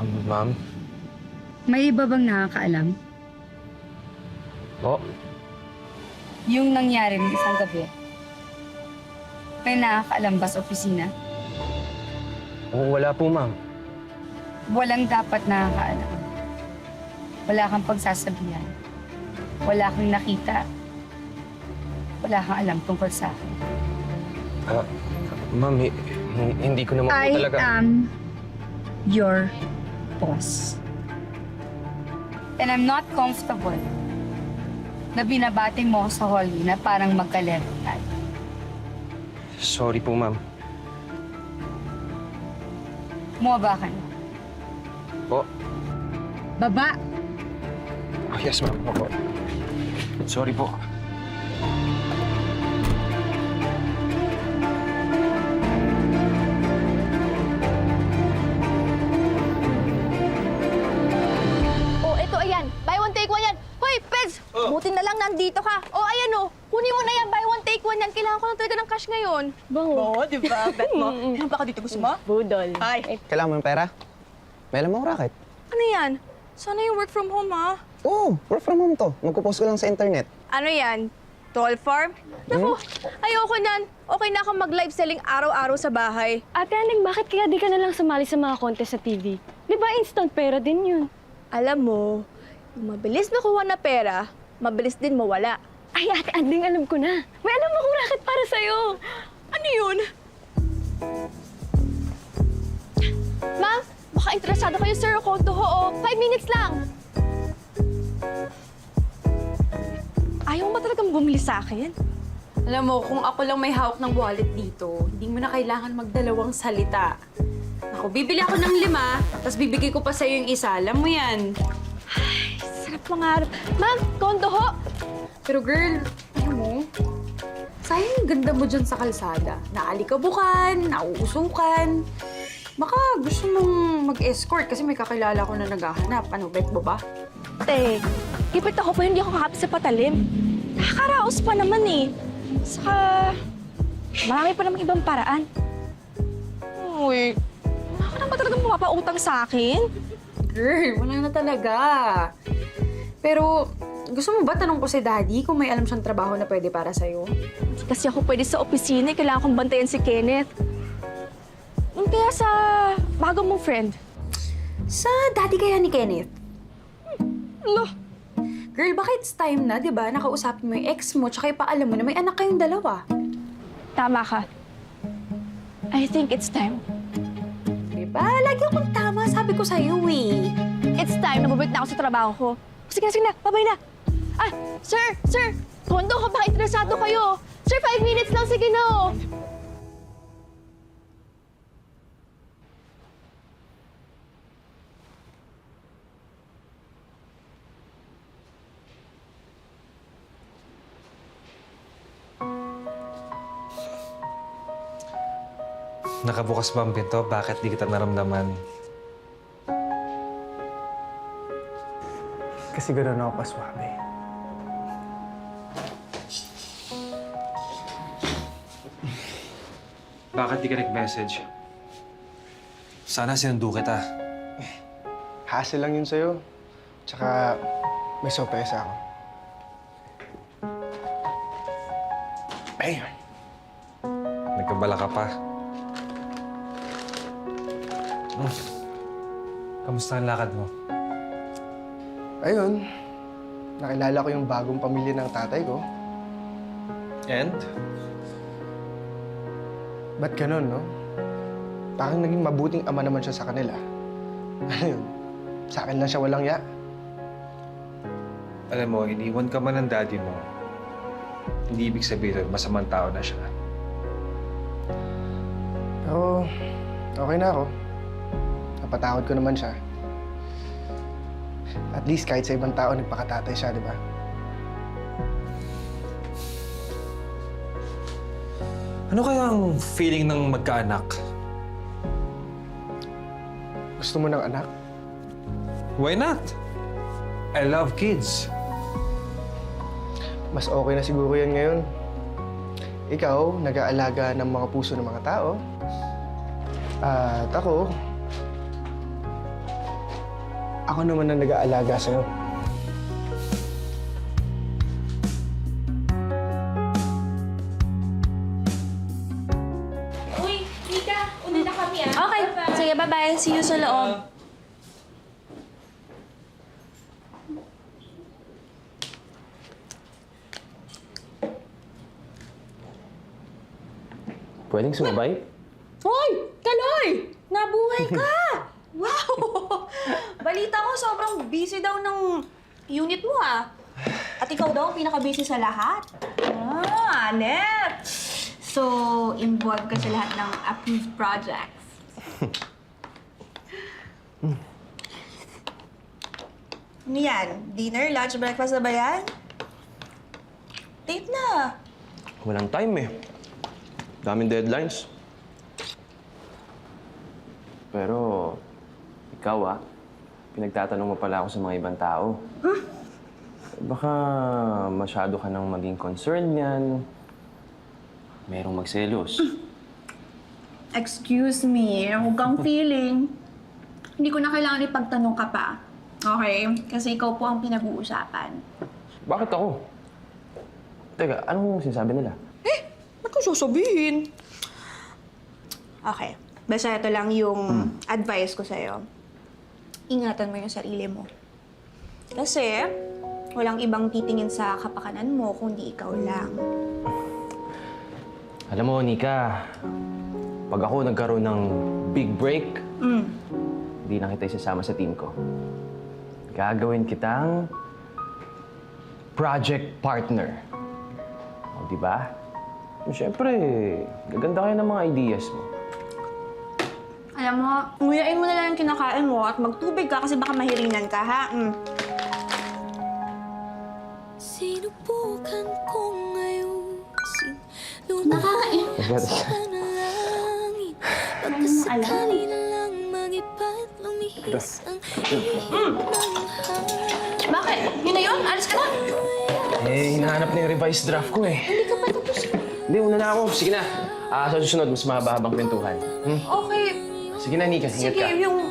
Ma'am? May iba bang nakakaalam? Po? Yung nangyari ng isang gabi. May nakakaalam ba sa opisina? Wala po, ma'am. Walang dapat nakakaalam. Wala kang pagsasabihan. Wala kang nakita. Wala kang alam tungkol sa akin. Ma'am, hindi ko naman po I talaga... am your boss. And I'm not comfortable na binabati mo ako sa hallway na parang magka-level tayo. Sorry po, ma'am. Bumaba ka na. Po? Baba! Oh, yes, ma'am. Opo. Sorry po. Oh, eto, ayan. Buy one, take one yan. Hoy, Peds! Buti na lang nandito ka. Oh, ayan oh. Kunin mo na yan. Buy one, take one yan. Kailangan ko lang talaga ng cash ngayon. Oo, di ba? Bet mo. Ilan ba ka dito? Gusto mo? Budol. Ay. Kailangan mo ng pera? May alam akong racket. Ano yan? Sana yung work from home, ha? Oo, work from home to. Magpo-post ko lang sa internet. Ano yan? Toll farm? Naku, ayoko nan. Okay na akong mag-live selling araw-araw sa bahay. Ate Aling, bakit kaya di ka na lang sumali sa mga contest sa TV? Di ba instant pera din yun? Alam mo, yung mabilis makuha na pera, mabilis din mawala. Ay, Ate Aling, alam ko na. May alam akong racket para sa'yo. Ano yun? Ma'am, baka interesado kayo, sir. Konto ho, 5 minutes lang. Ayaw mo ba talagang bumili sa akin? Alam mo, kung ako lang may hawak ng wallet dito, hindi mo na kailangan magdalawang salita. Ako, bibili ako ng 5, tapos bibigay ko pa sa'yo yung isa. Alam mo yan. Ay, sarap mangarap. Ma'am, konto ho. Pero girl, alam mo, sayang yung ganda mo dyan sa kalsada. Naalikabukan, nauusukan. Baka gusto mong mag-escort kasi may kakilala ko na naghahanap. Ano, bet mo ba? Te, ipit ako pa hindi ako kakapit sa patalim. Nakakaraos pa naman eh. Saka, marami pa namang ibang paraan. Uy, wala ka na ba talagang pumapautang sa akin? Girl, wala na talaga. Pero, gusto mo ba tanong ko si Daddy kung may alam siyang trabaho na pwede para sa'yo? Hindi kasi ako pwede sa opisina, kailangan kong bantayan si Kenneth. Kaya sa bago mong friend. Sa Daddy kaya ni Kenneth? Lo, Girl, baka it's time na, di ba? Nakausapin mo yung ex mo, tsaka ipaalam mo na may anak kayong dalawa. tama ka. I think it's time. Diba? Lagi akong tama, sabi ko sa'yo eh. It's time na babalik na ako sa trabaho ko. Sige na, babay na. Ah, sir, kondo ka baka interesado kayo. Sir, 5 minutes lang, sige na oh. Nakabukas ba ang pinto? Bakit di kita naramdaman? Kasi gano'n ako paswabe. Bakit di ka nag-message? Sana sinundo kita. Hassle lang yun sa'yo. Tsaka may sorpresa ako. Ay, Nagkabala ka pa. Kamusta ang lakad mo? ayun. Nakilala ko yung bagong pamilya ng tatay ko. And? Ba't ganun, no? Parang naging mabuting ama naman siya sa kanila. Ano yun? Sa akin lang siya walang ya. Alam mo, iniwan ka man ng daddy mo. Hindi ibig sabihin doon, masamang tao na siya. Pero, okay na ako. Napatawad ko naman siya. At least kahit sa ibang tao, nagpakatatay siya, di ba? Ano kaya ang feeling ng magkaanak? Gusto mo ng anak? Why not? I love kids. Mas okay na siguro yan ngayon. Ikaw, nag-aalaga ng mga puso ng mga tao. At ako, ako naman ang nag-aalaga sa'yo. Uy, Mika, una na kami ah. Okay, sige, bye-bye. See you sa loob. Pwedeng sumabay? Hoy! Kaloy! Nabuhay ka! Wow! Balita ko, sobrang busy daw ng unit mo, ah. At ikaw daw, pinaka-busy sa lahat. Ah, Anet! So, involved ka sa lahat ng approved projects. Ano yan? Dinner, lunch, breakfast na ba yan? Date na! Walang time eh. Daming deadlines. Pero, ikaw pinagtatanong mo pala ako sa mga ibang tao. Baka masyado ka nang maging concerned niyan. Merong magselos. Excuse me, huwag kang feeling. Hindi ko na kailangan ipagtanong ka pa. Okay? Kasi ikaw po ang pinag-uusapan. Bakit ako? Teka, anong sinasabi nila? Ba't ko sasabihin? Okay. Basta ito lang yung advice ko sa'yo. Ingatan mo yung sarili mo. Kasi, walang ibang titingin sa kapakanan mo kundi ikaw lang. Alam mo, Nika, pag ako nagkaroon ng big break, hindi na kita isasama sa team ko. Gagawin kitang project partner. O, di ba? Siyempre, gaganda kayo ng mga ideas mo. Alam mo, nguyain mo na lang yung kinakain mo at magtubig ka kasi baka mahiringan ka, ha? Sinubukan kong ayusin. Nakakainis. Pagkasakali na lang mag-ipat, lumihis ang ihip ng hangin. Bakit? Yun na yun? Alis ka na? Eh, hinahanap na yung revised draft ko eh. Hindi ka pa tapos. Hindi, una na ako. Sige na. Sa susunod, mas mahaba-habang kwentuhan. Okay. Sige na, Nika. Ingat Sige, ka. yung